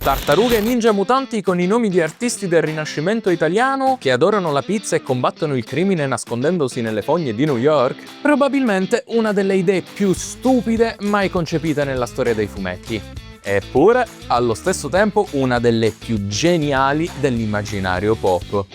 Tartarughe ninja mutanti con i nomi di artisti del Rinascimento italiano che adorano la pizza e combattono il crimine nascondendosi nelle fogne di New York? Probabilmente una delle idee più stupide mai concepite nella storia dei fumetti. Eppure, allo stesso tempo, una delle più geniali dell'immaginario pop.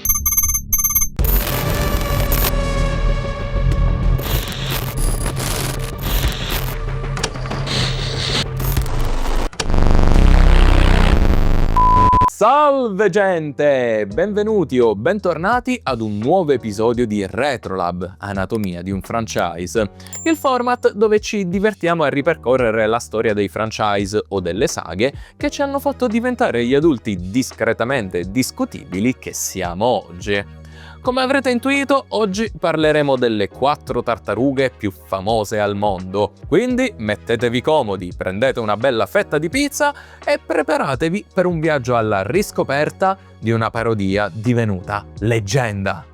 Salve gente! Benvenuti o bentornati ad un nuovo episodio di Retrolab, Anatomia di un franchise, il format dove ci divertiamo a ripercorrere la storia dei franchise o delle saghe che ci hanno fatto diventare gli adulti discretamente discutibili che siamo oggi. Come avrete intuito, oggi parleremo delle 4 tartarughe più famose al mondo. Quindi mettetevi comodi, prendete una bella fetta di pizza e preparatevi per un viaggio alla riscoperta di una parodia divenuta leggenda.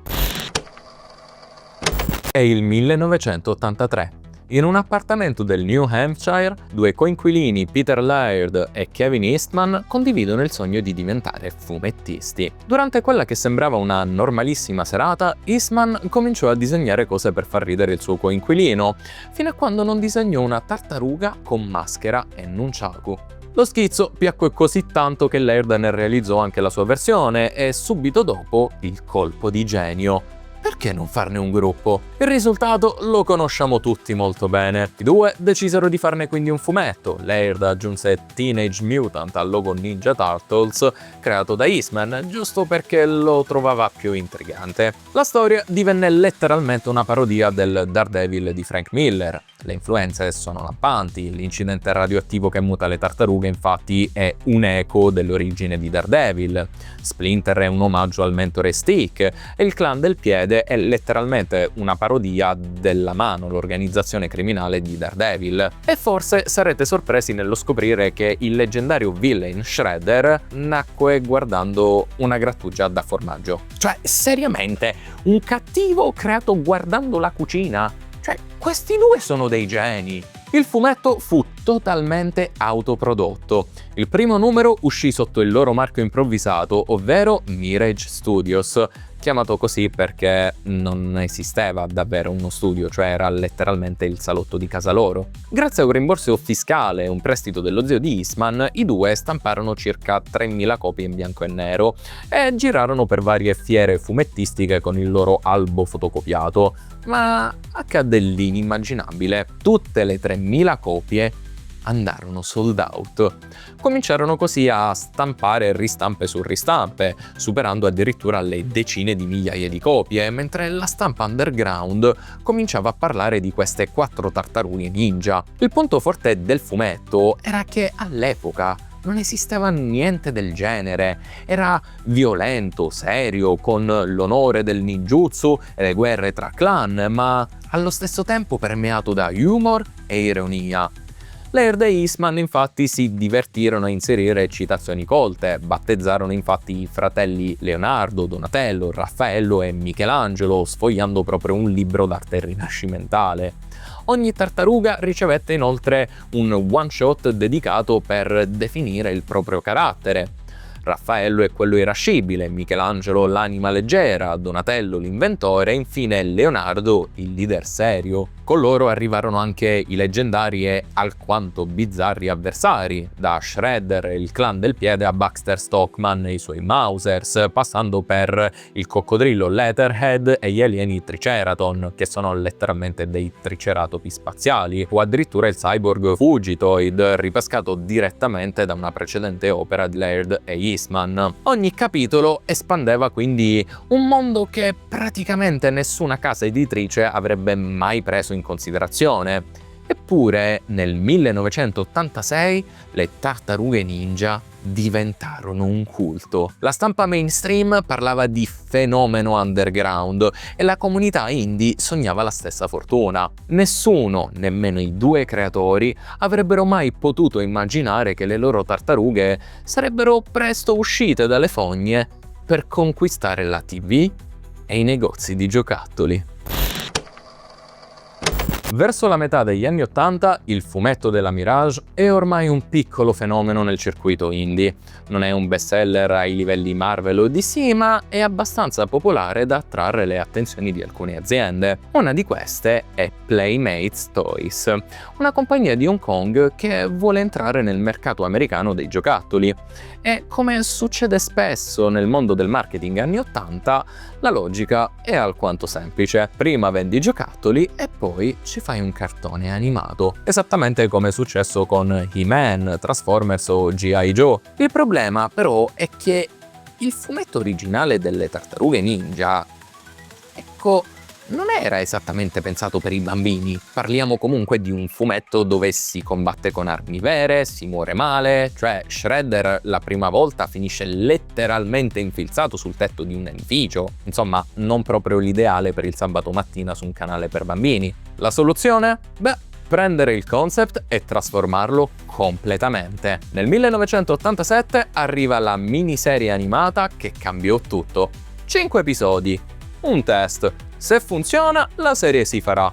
È il 1983. In un appartamento del New Hampshire, 2 coinquilini, Peter Laird e Kevin Eastman, condividono il sogno di diventare fumettisti. Durante quella che sembrava una normalissima serata, Eastman cominciò a disegnare cose per far ridere il suo coinquilino, fino a quando non disegnò una tartaruga con maschera e nunchaku. Lo schizzo piacque così tanto che Laird ne realizzò anche la sua versione e subito dopo il colpo di genio. Perché non farne un gruppo? Il risultato lo conosciamo tutti molto bene. I due decisero di farne quindi un fumetto. Laird aggiunse Teenage Mutant al logo Ninja Turtles, creato da Eastman, giusto perché lo trovava più intrigante. La storia divenne letteralmente una parodia del Daredevil di Frank Miller. Le influenze sono lampanti, l'incidente radioattivo che muta le tartarughe infatti è un eco dell'origine di Daredevil, Splinter è un omaggio al mentore Stick e il Clan del Piede è letteralmente una parodia della Mano, l'organizzazione criminale di Daredevil. E forse sarete sorpresi nello scoprire che il leggendario villain Shredder nacque guardando una grattugia da formaggio. Cioè, seriamente, un cattivo creato guardando la cucina? Cioè, questi due sono dei geni. Il fumetto fu totalmente autoprodotto. Il primo numero uscì sotto il loro marchio improvvisato, ovvero Mirage Studios, chiamato così perché non esisteva davvero uno studio, cioè era letteralmente il salotto di casa loro. Grazie a un rimborso fiscale e un prestito dello zio di Eastman, i due stamparono circa 3.000 copie in bianco e nero e girarono per varie fiere fumettistiche con il loro albo fotocopiato. Ma accadde l'inimmaginabile. Tutte le 3.000 copie andarono sold out. Cominciarono così a stampare ristampe su ristampe, superando addirittura le decine di migliaia di copie, mentre la stampa underground cominciava a parlare di queste 4 tartarughe ninja. Il punto forte del fumetto era che all'epoca non esisteva niente del genere, era violento, serio, con l'onore del ninjutsu e le guerre tra clan, ma allo stesso tempo permeato da humor e ironia. Laird e Eastman infatti si divertirono a inserire citazioni colte, battezzarono infatti i fratelli Leonardo, Donatello, Raffaello e Michelangelo, sfogliando proprio un libro d'arte rinascimentale. Ogni tartaruga ricevette inoltre un one-shot dedicato per definire il proprio carattere. Raffaello è quello irascibile, Michelangelo l'anima leggera, Donatello l'inventore e infine Leonardo il leader serio. Con loro arrivarono anche i leggendari e alquanto bizzarri avversari, da Shredder e il Clan del Piede a Baxter Stockman e i suoi Mausers, passando per il coccodrillo Leatherhead e gli alieni Triceraton, che sono letteralmente dei triceratopi spaziali, o addirittura il cyborg Fugitoid, ripescato direttamente da una precedente opera di Laird e Eastman. Ogni capitolo espandeva quindi un mondo che praticamente nessuna casa editrice avrebbe mai preso in considerazione. Eppure nel 1986 le tartarughe ninja diventarono un culto. La stampa mainstream parlava di fenomeno underground e la comunità indie sognava la stessa fortuna. Nessuno, nemmeno i 2 creatori, avrebbero mai potuto immaginare che le loro tartarughe sarebbero presto uscite dalle fogne per conquistare la TV e i negozi di giocattoli. Verso la metà degli anni '80 il fumetto della Mirage è ormai un piccolo fenomeno nel circuito indie. Non è un bestseller ai livelli Marvel o DC, ma è abbastanza popolare da attrarre le attenzioni di alcune aziende. Una di queste è Playmates Toys, una compagnia di Hong Kong che vuole entrare nel mercato americano dei giocattoli. E come succede spesso nel mondo del marketing anni '80, la logica è alquanto semplice. Prima vendi giocattoli e poi ci fai un cartone animato. Esattamente come è successo con He-Man, Transformers o G.I. Joe. Il problema però è che il fumetto originale delle Tartarughe Ninja, ecco, non era esattamente pensato per i bambini. Parliamo comunque di un fumetto dove si combatte con armi vere, si muore male, cioè Shredder la prima volta finisce letteralmente infilzato sul tetto di un edificio. Insomma, non proprio l'ideale per il sabato mattina su un canale per bambini. La soluzione? Beh, prendere il concept e trasformarlo completamente. Nel 1987 arriva la miniserie animata che cambiò tutto. 5 episodi, un test. Se funziona, la serie si farà.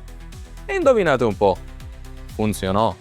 E indovinate un po', funzionò.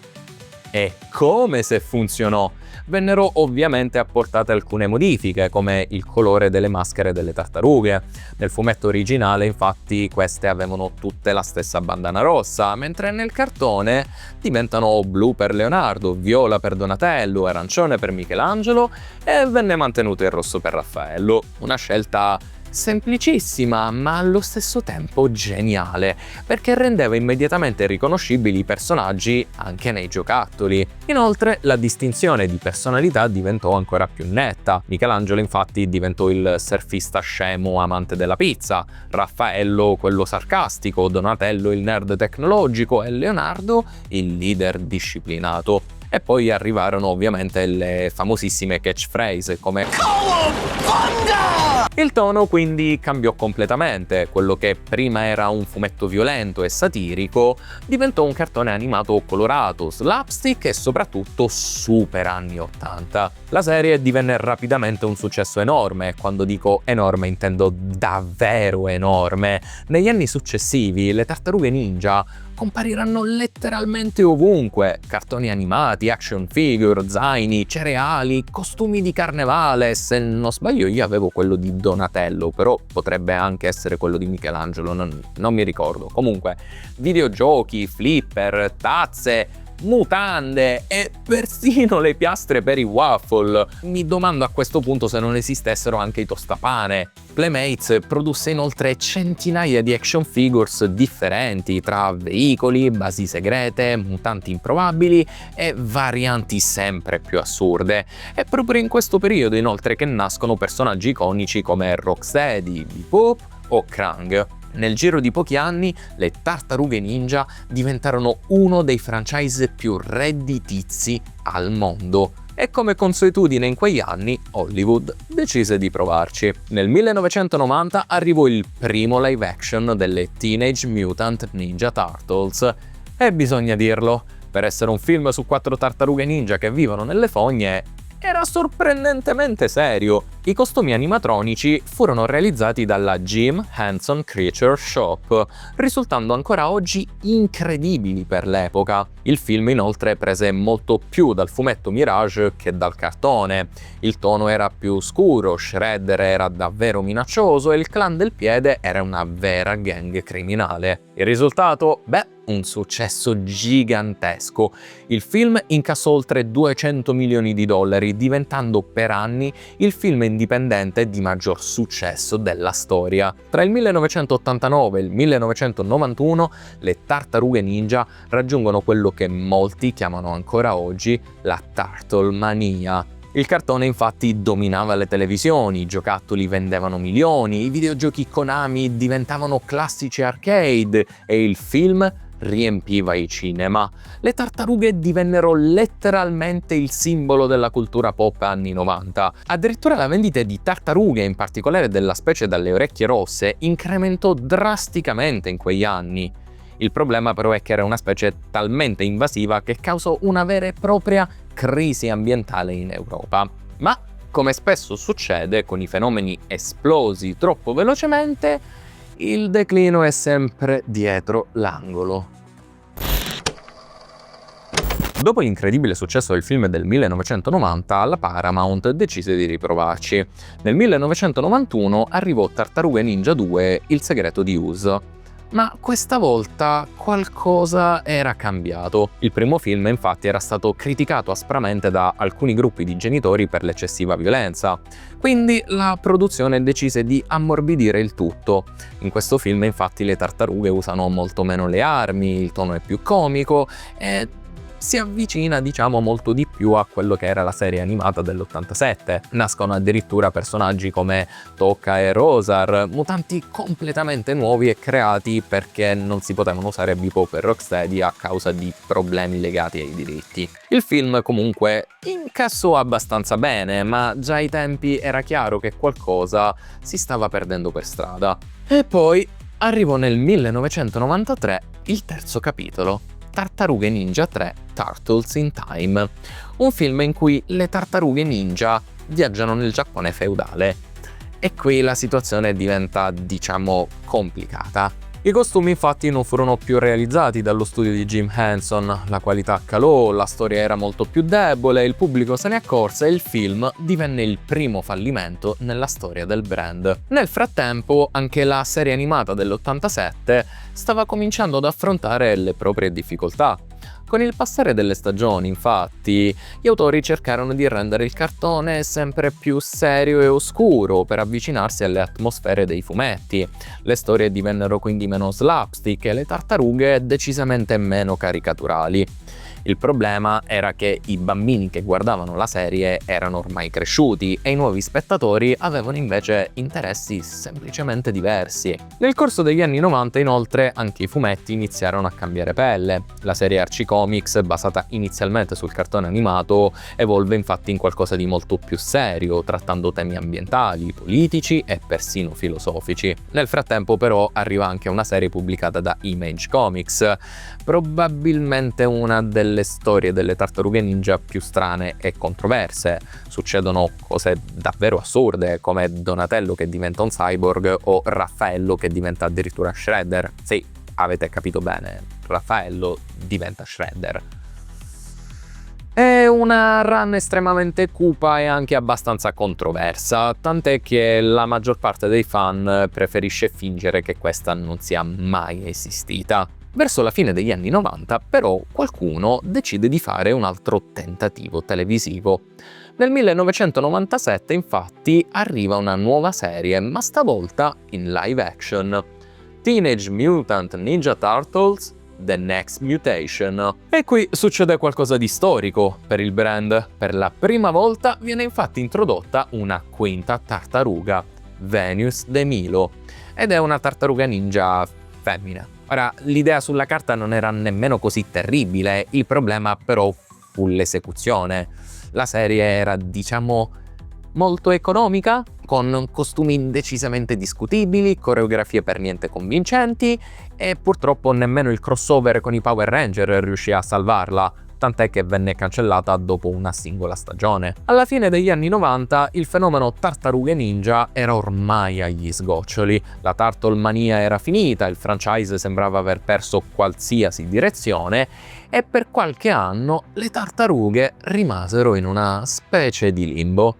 E come se funzionò? Vennero ovviamente apportate alcune modifiche, come il colore delle maschere delle tartarughe. Nel fumetto originale, infatti, queste avevano tutte la stessa bandana rossa, mentre nel cartone diventano blu per Leonardo, viola per Donatello, arancione per Michelangelo e venne mantenuto il rosso per Raffaello. Una scelta semplicissima, ma allo stesso tempo geniale, perché rendeva immediatamente riconoscibili i personaggi anche nei giocattoli. Inoltre, la distinzione di personalità diventò ancora più netta. Michelangelo, infatti, diventò il surfista scemo amante della pizza, Raffaello quello sarcastico, Donatello il nerd tecnologico e Leonardo il leader disciplinato. E poi arrivarono ovviamente le famosissime catchphrase come il tono quindi cambiò completamente. Quello che prima era un fumetto violento e satirico diventò un cartone animato colorato, slapstick e soprattutto super anni '80. La serie divenne rapidamente un successo enorme. Quando dico enorme intendo davvero enorme. Negli anni successivi le Tartarughe Ninja compariranno letteralmente ovunque: cartoni animati, action figure, zaini, cereali, costumi di carnevale. Se non sbaglio io avevo quello di Donatello, però potrebbe anche essere quello di Michelangelo, non mi ricordo. Comunque, videogiochi, flipper, tazze, mutande e persino le piastre per i waffle. Mi domando a questo punto se non esistessero anche i tostapane. Playmates produsse inoltre centinaia di action figures differenti, tra veicoli, basi segrete, mutanti improbabili e varianti sempre più assurde. È proprio in questo periodo inoltre che nascono personaggi iconici come Rocksteady, Bebop o Krang. Nel giro di pochi anni, le Tartarughe Ninja diventarono uno dei franchise più redditizi al mondo. E come consuetudine in quegli anni, Hollywood decise di provarci. Nel 1990 arrivò il primo live action delle Teenage Mutant Ninja Turtles. E bisogna dirlo, per essere un film su 4 tartarughe ninja che vivono nelle fogne, era sorprendentemente serio. I costumi animatronici furono realizzati dalla Jim Henson Creature Shop, risultando ancora oggi incredibili per l'epoca. Il film inoltre prese molto più dal fumetto Mirage che dal cartone. Il tono era più scuro, Shredder era davvero minaccioso e il clan del piede era una vera gang criminale. Il risultato? Beh, un successo gigantesco. Il film incassò oltre 200 milioni di dollari, diventando per anni il film indipendente di maggior successo della storia. Tra il 1989 e il 1991 le Tartarughe Ninja raggiungono quello che molti chiamano ancora oggi la Turtle Mania. Il cartone infatti dominava le televisioni, i giocattoli vendevano milioni, i videogiochi Konami diventavano classici arcade e il film riempiva i cinema. Le tartarughe divennero letteralmente il simbolo della cultura pop anni 90. Addirittura la vendita di tartarughe, in particolare della specie dalle orecchie rosse, incrementò drasticamente in quegli anni. Il problema però è che era una specie talmente invasiva che causò una vera e propria crisi ambientale in Europa. Ma, come spesso succede con i fenomeni esplosi troppo velocemente, il declino è sempre dietro l'angolo. Dopo l'incredibile successo del film del 1990, la Paramount decise di riprovarci. Nel 1991 arrivò Tartarughe Ninja 2: Il segreto di Oz. Ma questa volta qualcosa era cambiato. Il primo film infatti era stato criticato aspramente da alcuni gruppi di genitori per l'eccessiva violenza, quindi la produzione decise di ammorbidire il tutto. In questo film infatti le tartarughe usano molto meno le armi, il tono è più comico e si avvicina, diciamo, molto di più a quello che era la serie animata dell'87. Nascono addirittura personaggi come Tocca e Rosar, mutanti completamente nuovi e creati perché non si potevano usare Bebop e Rocksteady a causa di problemi legati ai diritti. Il film comunque incassò abbastanza bene, ma già ai tempi era chiaro che qualcosa si stava perdendo per strada. E poi arrivò nel 1993 il terzo capitolo, Tartarughe Ninja 3: Turtles in Time, un film in cui le tartarughe ninja viaggiano nel Giappone feudale. E qui la situazione diventa, diciamo, complicata. I costumi infatti non furono più realizzati dallo studio di Jim Henson, la qualità calò, la storia era molto più debole, il pubblico se ne accorse e il film divenne il primo fallimento nella storia del brand. Nel frattempo anche la serie animata dell'87 stava cominciando ad affrontare le proprie difficoltà. Con il passare delle stagioni, infatti, gli autori cercarono di rendere il cartone sempre più serio e oscuro per avvicinarsi alle atmosfere dei fumetti. Le storie divennero quindi meno slapstick e le tartarughe decisamente meno caricaturali. Il problema era che i bambini che guardavano la serie erano ormai cresciuti e i nuovi spettatori avevano invece interessi semplicemente diversi. Nel corso degli anni 90, inoltre, anche i fumetti iniziarono a cambiare pelle. La serie Archie Comics, basata inizialmente sul cartone animato, evolve infatti in qualcosa di molto più serio, trattando temi ambientali, politici e persino filosofici. Nel frattempo, però, arriva anche una serie pubblicata da Image Comics, probabilmente una delle storie delle tartarughe ninja più strane e controverse. Succedono cose davvero assurde, come Donatello che diventa un cyborg o Raffaello che diventa addirittura Shredder. Sì, avete capito bene, Raffaello diventa Shredder. È una run estremamente cupa e anche abbastanza controversa, tant'è che la maggior parte dei fan preferisce fingere che questa non sia mai esistita. Verso la fine degli anni 90, però, qualcuno decide di fare un altro tentativo televisivo. Nel 1997, infatti, arriva una nuova serie, ma stavolta in live action. Teenage Mutant Ninja Turtles: The Next Mutation. E qui succede qualcosa di storico per il brand. Per la prima volta viene infatti introdotta una quinta tartaruga, Venus de Milo, ed è una tartaruga ninja femmina. Ora, l'idea sulla carta non era nemmeno così terribile, il problema però fu l'esecuzione. La serie era, diciamo, molto economica, con costumi decisamente discutibili, coreografie per niente convincenti e purtroppo nemmeno il crossover con i Power Ranger riuscì a salvarla, tant'è che venne cancellata dopo una singola stagione. Alla fine degli anni 90 il fenomeno tartarughe ninja era ormai agli sgoccioli, la Turtle mania era finita, il franchise sembrava aver perso qualsiasi direzione e per qualche anno le tartarughe rimasero in una specie di limbo.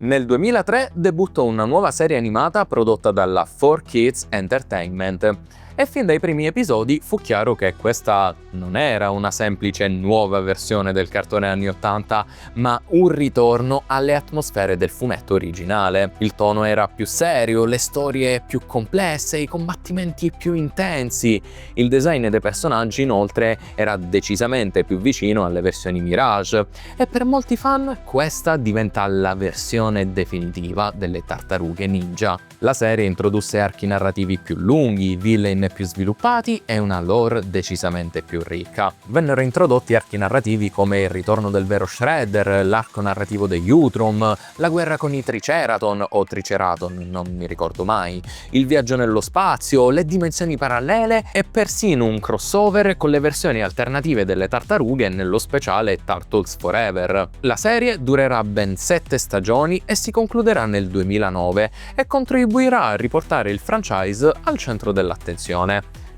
Nel 2003 debuttò una nuova serie animata prodotta dalla 4Kids Entertainment e fin dai primi episodi fu chiaro che questa non era una semplice nuova versione del cartone anni 80, ma un ritorno alle atmosfere del fumetto originale. Il tono era più serio, le storie più complesse, i combattimenti più intensi. Il design dei personaggi inoltre era decisamente più vicino alle versioni Mirage e per molti fan questa diventa la versione definitiva delle tartarughe ninja. La serie introdusse archi narrativi più lunghi, villain più sviluppati e una lore decisamente più ricca. Vennero introdotti archi narrativi come il ritorno del vero Shredder, l'arco narrativo degli Utrom, la guerra con i Triceraton o Triceraton, non mi ricordo mai, il viaggio nello spazio, le dimensioni parallele e persino un crossover con le versioni alternative delle tartarughe nello speciale Turtles Forever. La serie durerà ben 7 stagioni e si concluderà nel 2009 e contribuirà a riportare il franchise al centro dell'attenzione.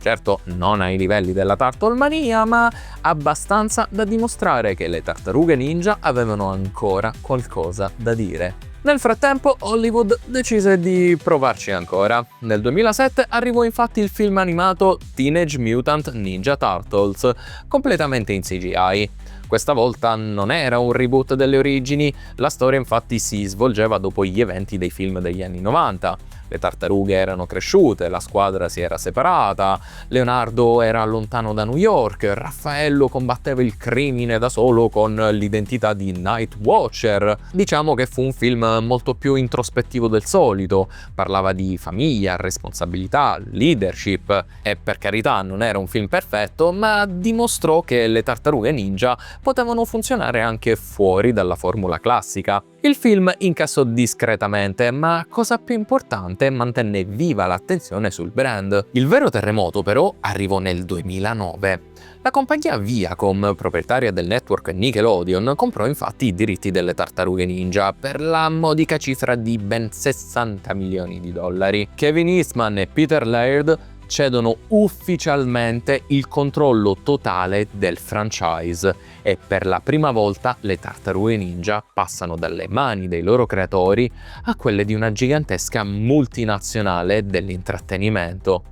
Certo, non ai livelli della Turtlemania, ma abbastanza da dimostrare che le tartarughe ninja avevano ancora qualcosa da dire. Nel frattempo Hollywood decise di provarci ancora. Nel 2007 arrivò infatti il film animato Teenage Mutant Ninja Turtles, completamente in CGI. Questa volta non era un reboot delle origini, la storia infatti si svolgeva dopo gli eventi dei film degli anni 90. Le tartarughe erano cresciute, la squadra si era separata, Leonardo era lontano da New York, Raffaello combatteva il crimine da solo con l'identità di Night Watcher. Diciamo che fu un film molto più introspettivo del solito, parlava di famiglia, responsabilità, leadership e per carità non era un film perfetto, ma dimostrò che le tartarughe ninja potevano funzionare anche fuori dalla formula classica. Il film incassò discretamente, ma cosa più importante, mantenne viva l'attenzione sul brand. Il vero terremoto però arrivò nel 2009. La compagnia Viacom, proprietaria del network Nickelodeon, comprò infatti i diritti delle tartarughe ninja per la modica cifra di ben 60 milioni di dollari. Kevin Eastman e Peter Laird cedono ufficialmente il controllo totale del franchise e per la prima volta le tartarughe ninja passano dalle mani dei loro creatori a quelle di una gigantesca multinazionale dell'intrattenimento.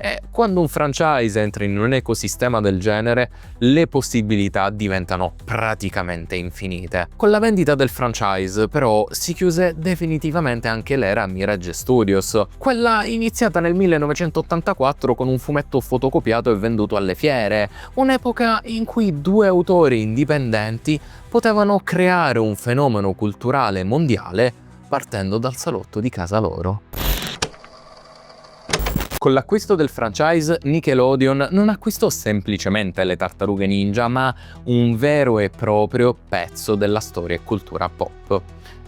E quando un franchise entra in un ecosistema del genere, le possibilità diventano praticamente infinite. Con la vendita del franchise, però, si chiuse definitivamente anche l'era Mirage Studios, quella iniziata nel 1984 con un fumetto fotocopiato e venduto alle fiere, un'epoca in cui due autori indipendenti potevano creare un fenomeno culturale mondiale partendo dal salotto di casa loro. Con l'acquisto del franchise, Nickelodeon non acquistò semplicemente le tartarughe ninja, ma un vero e proprio pezzo della storia e cultura pop.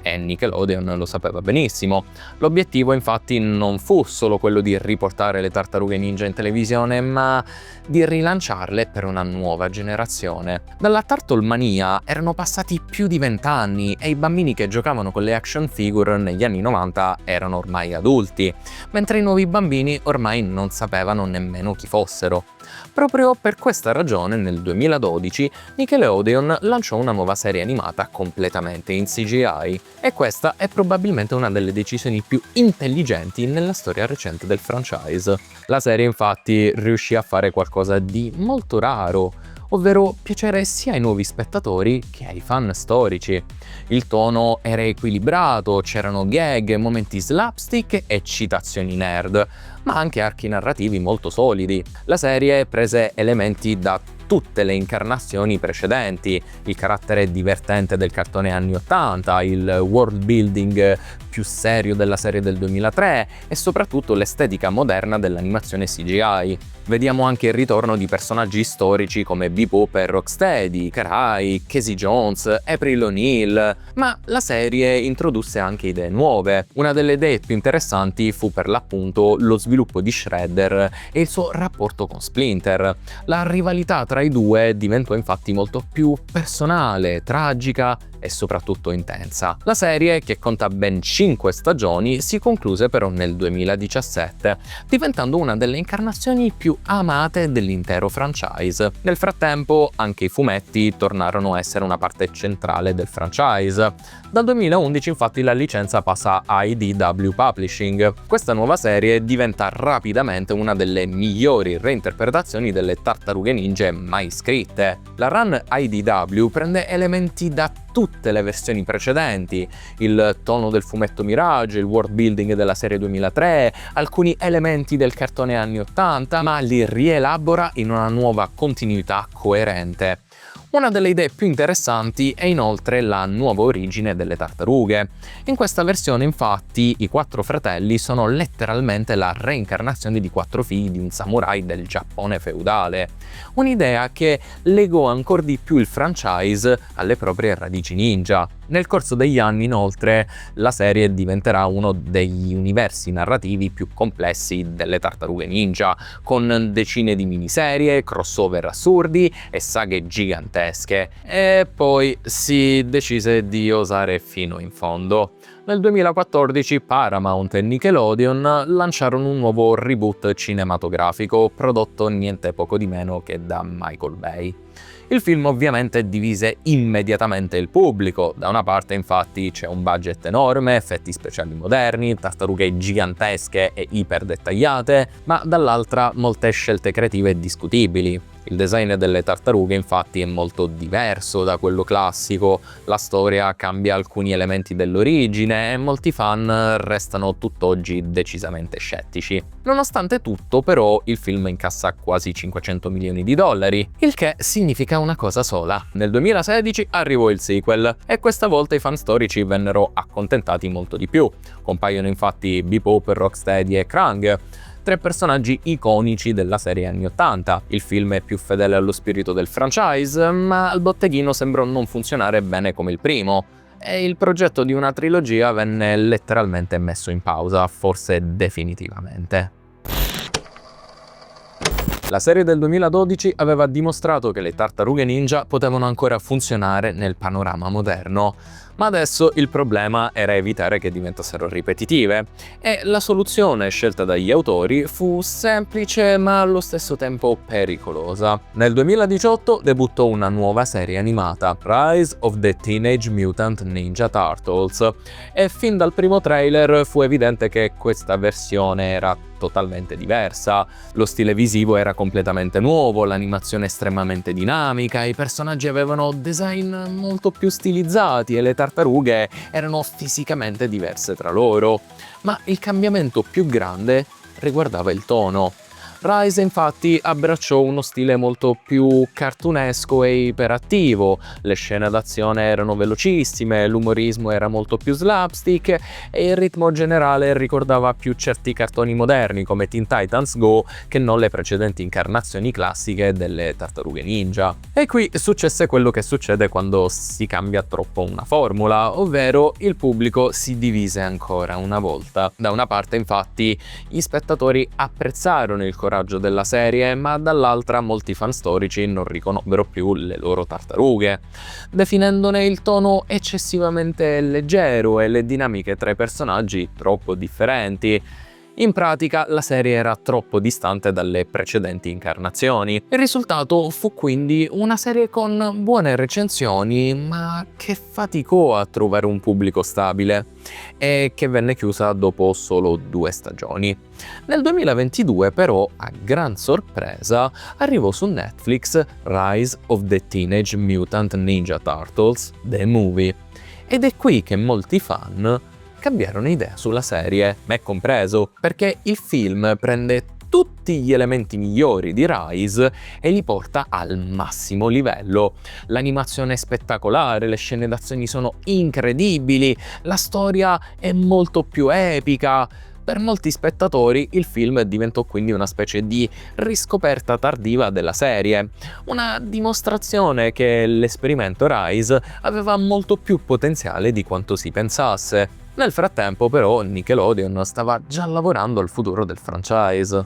E Nickelodeon lo sapeva benissimo. L'obiettivo infatti non fu solo quello di riportare le tartarughe ninja in televisione, ma di rilanciarle per una nuova generazione. Dalla Turtlemania erano passati più di 20 anni e i bambini che giocavano con le action figure negli anni 90 erano ormai adulti, mentre i nuovi bambini ormai non sapevano nemmeno chi fossero. Proprio per questa ragione nel 2012 Nickelodeon lanciò una nuova serie animata completamente in CGI e questa è probabilmente una delle decisioni più intelligenti nella storia recente del franchise. La serie infatti riuscì a fare qualcosa di molto raro, ovvero piacere sia ai nuovi spettatori che ai fan storici. Il tono era equilibrato, c'erano gag, momenti slapstick e citazioni nerd, ma anche archi narrativi molto solidi. La serie prese elementi da tutte le incarnazioni precedenti, il carattere divertente del cartone anni 80, il world building più serio della serie del 2003 e soprattutto l'estetica moderna dell'animazione CGI. Vediamo anche il ritorno di personaggi storici come Bebop e Rocksteady, Karai, Casey Jones, April O'Neil, ma la serie introdusse anche idee nuove. Una delle idee più interessanti fu per l'appunto lo sviluppo di Shredder e il suo rapporto con Splinter. La rivalità tra i due diventò infatti molto più personale, tragica e soprattutto intensa. La serie, che conta ben 5 stagioni, si concluse però nel 2017, diventando una delle incarnazioni più amate dell'intero franchise. Nel frattempo, anche i fumetti tornarono a essere una parte centrale del franchise. Dal 2011 infatti la licenza passa a IDW Publishing. Questa nuova serie diventa rapidamente una delle migliori reinterpretazioni delle tartarughe ninja mai scritte. La run IDW prende elementi da tutte le versioni precedenti, il tono del fumetto Mirage, il world building della serie 2003, alcuni elementi del cartone anni 80, ma li rielabora in una nuova continuità coerente. Una delle idee più interessanti è inoltre la nuova origine delle tartarughe. In questa versione, infatti, i 4 fratelli sono letteralmente la reincarnazione di 4 figli di un samurai del Giappone feudale. Un'idea che legò ancora di più il franchise alle proprie radici ninja. Nel corso degli anni, inoltre, la serie diventerà uno degli universi narrativi più complessi delle tartarughe ninja, con decine di miniserie, crossover assurdi e saghe gigantesche. gigantesche, e poi si decise di osare fino in fondo. Nel 2014 Paramount e Nickelodeon lanciarono un nuovo reboot cinematografico prodotto niente poco di meno che da Michael Bay. Il film ovviamente divise immediatamente il pubblico. Da una parte infatti c'è un budget enorme, effetti speciali moderni, tartarughe gigantesche e iper dettagliate, ma dall'altra molte scelte creative discutibili. Il design delle tartarughe infatti è molto diverso da quello classico, la storia cambia alcuni elementi dell'origine e molti fan restano tutt'oggi decisamente scettici. Nonostante tutto, però, il film incassa quasi 500 milioni di dollari, il che significa una cosa sola. Nel 2016 arrivò il sequel e questa volta i fan storici vennero accontentati molto di più. Compaiono infatti Bebop, Rocksteady e Krang, 3 personaggi iconici della serie anni 80. Il film è più fedele allo spirito del franchise, ma al botteghino sembrò non funzionare bene come il primo, e il progetto di una trilogia venne letteralmente messo in pausa, forse definitivamente. La serie del 2012 aveva dimostrato che le tartarughe ninja potevano ancora funzionare nel panorama moderno, ma adesso il problema era evitare che diventassero ripetitive, e la soluzione scelta dagli autori fu semplice ma allo stesso tempo pericolosa. Nel 2018 debuttò una nuova serie animata, Rise of the Teenage Mutant Ninja Turtles, e fin dal primo trailer fu evidente che questa versione era totalmente diversa. Lo stile visivo era completamente nuovo, l'animazione estremamente dinamica, i personaggi avevano design molto più stilizzati e le tartarughe erano fisicamente diverse tra loro. Ma il cambiamento più grande riguardava il tono. Rise infatti abbracciò uno stile molto più cartunesco e iperattivo, le scene d'azione erano velocissime, l'umorismo era molto più slapstick e il ritmo generale ricordava più certi cartoni moderni come Teen Titans Go che non le precedenti incarnazioni classiche delle tartarughe ninja. E qui successe quello che succede quando si cambia troppo una formula, ovvero il pubblico si divise ancora una volta. Da una parte infatti gli spettatori apprezzarono il coraggio della serie, ma dall'altra molti fan storici non riconobbero più le loro tartarughe, definendone il tono eccessivamente leggero e le dinamiche tra i personaggi troppo differenti. In pratica la serie era troppo distante dalle precedenti incarnazioni. Il risultato fu quindi una serie con buone recensioni, ma che faticò a trovare un pubblico stabile e che venne chiusa dopo solo 2 stagioni. Nel 2022 però, a gran sorpresa, arrivò su Netflix Rise of the Teenage Mutant Ninja Turtles, The Movie. Ed è qui che molti fan cambiarono idea sulla serie, me compreso, perché il film prende tutti gli elementi migliori di Rise e li porta al massimo livello. L'animazione è spettacolare, le scene d'azione sono incredibili, la storia è molto più epica. Per molti spettatori il film diventò quindi una specie di riscoperta tardiva della serie, una dimostrazione che l'esperimento Rise aveva molto più potenziale di quanto si pensasse. Nel frattempo però Nickelodeon stava già lavorando al futuro del franchise.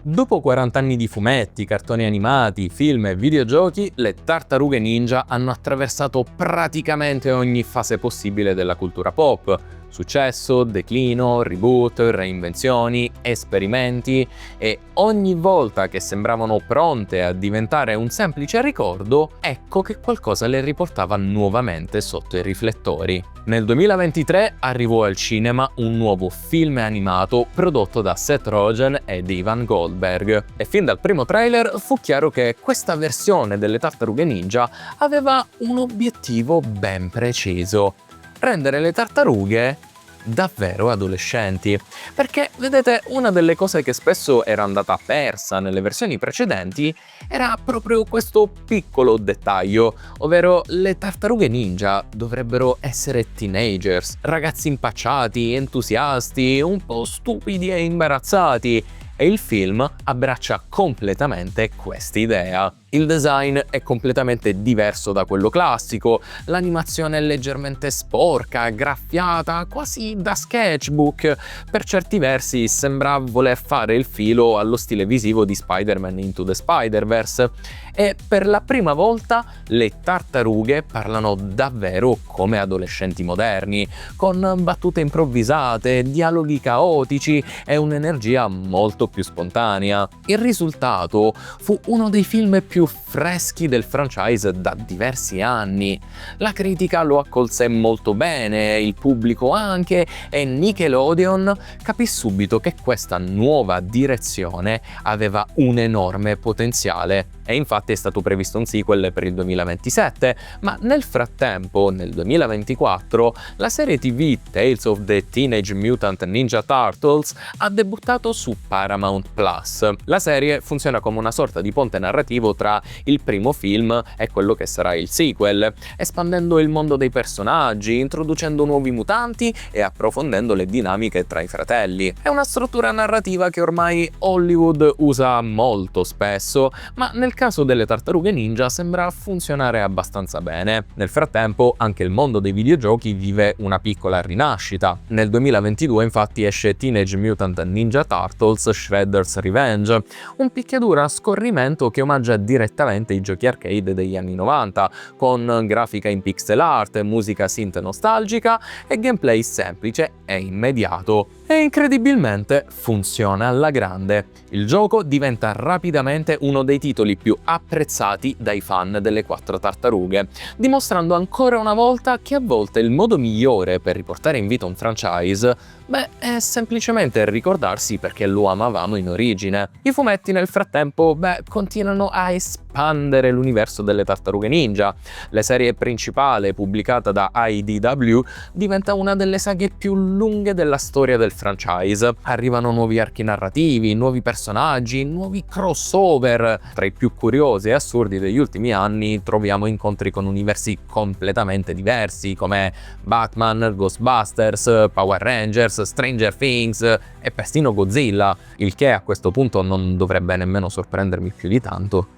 Dopo 40 anni di fumetti, cartoni animati, film e videogiochi, le tartarughe ninja hanno attraversato praticamente ogni fase possibile della cultura pop. Successo, declino, reboot, reinvenzioni, esperimenti, e ogni volta che sembravano pronte a diventare un semplice ricordo, ecco che qualcosa le riportava nuovamente sotto i riflettori. Nel 2023 arrivò al cinema un nuovo film animato prodotto da Seth Rogen ed Evan Goldberg, e fin dal primo trailer fu chiaro che questa versione delle tartarughe ninja aveva un obiettivo ben preciso: rendere le tartarughe davvero adolescenti. Perché, vedete, una delle cose che spesso era andata persa nelle versioni precedenti era proprio questo piccolo dettaglio, ovvero le tartarughe ninja dovrebbero essere teenagers, ragazzi impacciati, entusiasti, un po' stupidi e imbarazzati, e il film abbraccia completamente quest'idea. Il design è completamente diverso da quello classico, l'animazione è leggermente sporca, graffiata, quasi da sketchbook. Per certi versi sembra voler fare il filo allo stile visivo di Spider-Man Into the Spider-Verse. E per la prima volta le tartarughe parlano davvero come adolescenti moderni, con battute improvvisate, dialoghi caotici e un'energia molto più spontanea. Il risultato fu uno dei film più freschi del franchise da diversi anni. La critica lo accolse molto bene, il pubblico anche, e Nickelodeon capì subito che questa nuova direzione aveva un enorme potenziale. E infatti è stato previsto un sequel per il 2027, ma nel frattempo, nel 2024, la serie TV Tales of the Teenage Mutant Ninja Turtles ha debuttato su Paramount Plus. La serie funziona come una sorta di ponte narrativo tra il primo film e quello che sarà il sequel, espandendo il mondo dei personaggi, introducendo nuovi mutanti e approfondendo le dinamiche tra i fratelli. È una struttura narrativa che ormai Hollywood usa molto spesso, ma nel caso delle tartarughe ninja sembra funzionare abbastanza bene. Nel frattempo anche il mondo dei videogiochi vive una piccola rinascita. Nel 2022 infatti esce Teenage Mutant Ninja Turtles Shredder's Revenge, un picchiaduro a scorrimento che omaggia direttamente i giochi arcade degli anni 90, con grafica in pixel art, musica synth nostalgica e gameplay semplice e immediato. E incredibilmente funziona alla grande. Il gioco diventa rapidamente uno dei titoli più apprezzati dai fan delle quattro tartarughe, dimostrando ancora una volta che a volte il modo migliore per riportare in vita un franchise, è semplicemente ricordarsi perché lo amavamo in origine. I fumetti nel frattempo, continuano a espandere l'universo delle tartarughe ninja. La serie principale, pubblicata da IDW, diventa una delle saghe più lunghe della storia del franchise. Arrivano nuovi archi narrativi, nuovi personaggi, nuovi crossover. Tra i più curiosi e assurdi degli ultimi anni troviamo incontri con universi completamente diversi come Batman, Ghostbusters, Power Rangers, Stranger Things e persino Godzilla, il che a questo punto non dovrebbe nemmeno sorprendermi più di tanto.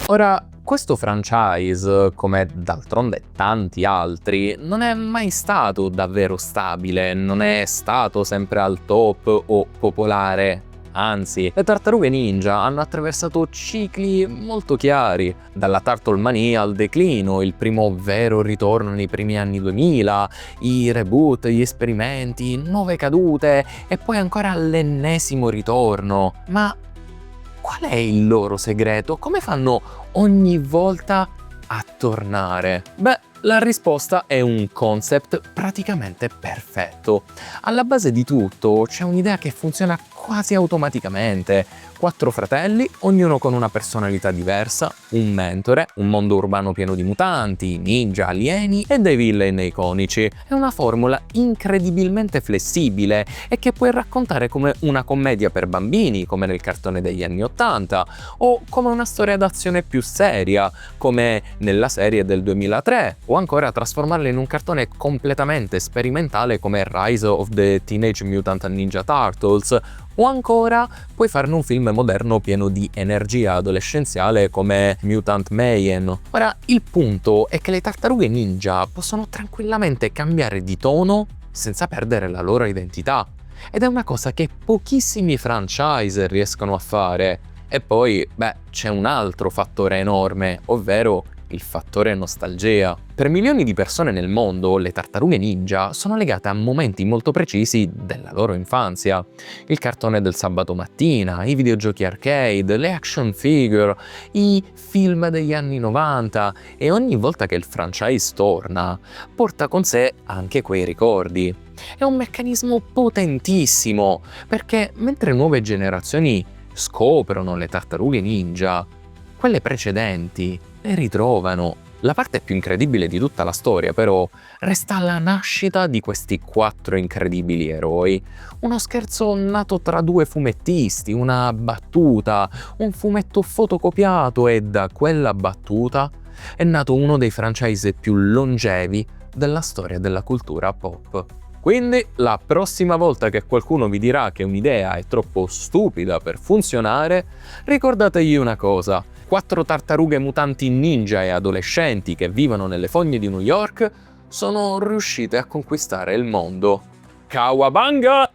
Ora, questo franchise, come d'altronde tanti altri, non è mai stato davvero stabile, non è stato sempre al top o popolare. Anzi, le tartarughe ninja hanno attraversato cicli molto chiari, dalla Turtle Mania al declino, il primo vero ritorno nei primi anni 2000, i reboot, gli esperimenti, nuove cadute e poi ancora l'ennesimo ritorno. Ma qual è il loro segreto? Come fanno ogni volta a tornare? La risposta è un concept praticamente perfetto. Alla base di tutto c'è un'idea che funziona quasi automaticamente. 4 fratelli, ognuno con una personalità diversa, un mentore, un mondo urbano pieno di mutanti, ninja, alieni e dei villain iconici. È una formula incredibilmente flessibile e che puoi raccontare come una commedia per bambini, come nel cartone degli anni 80, o come una storia d'azione più seria, come nella serie del 2003, o ancora trasformarla in un cartone completamente sperimentale come Rise of the Teenage Mutant Ninja Turtles, o ancora puoi farne un film moderno pieno di energia adolescenziale come Mutant Mayhem. Ora, il punto è che le tartarughe ninja possono tranquillamente cambiare di tono senza perdere la loro identità. Ed è una cosa che pochissimi franchise riescono a fare. E poi, c'è un altro fattore enorme, ovvero il fattore nostalgia. Per milioni di persone nel mondo, le tartarughe ninja sono legate a momenti molto precisi della loro infanzia. Il cartone del sabato mattina, i videogiochi arcade, le action figure, i film degli anni 90, e ogni volta che il franchise torna, porta con sé anche quei ricordi. È un meccanismo potentissimo, perché mentre nuove generazioni scoprono le tartarughe ninja, quelle precedenti le ritrovano. La parte più incredibile di tutta la storia, però, resta la nascita di questi 4 incredibili eroi. Uno scherzo nato tra 2 fumettisti, una battuta, un fumetto fotocopiato, e da quella battuta è nato uno dei franchise più longevi della storia della cultura pop. Quindi, la prossima volta che qualcuno vi dirà che un'idea è troppo stupida per funzionare, ricordategli una cosa: 4 tartarughe mutanti ninja e adolescenti che vivono nelle fogne di New York sono riuscite a conquistare il mondo. Cowabunga!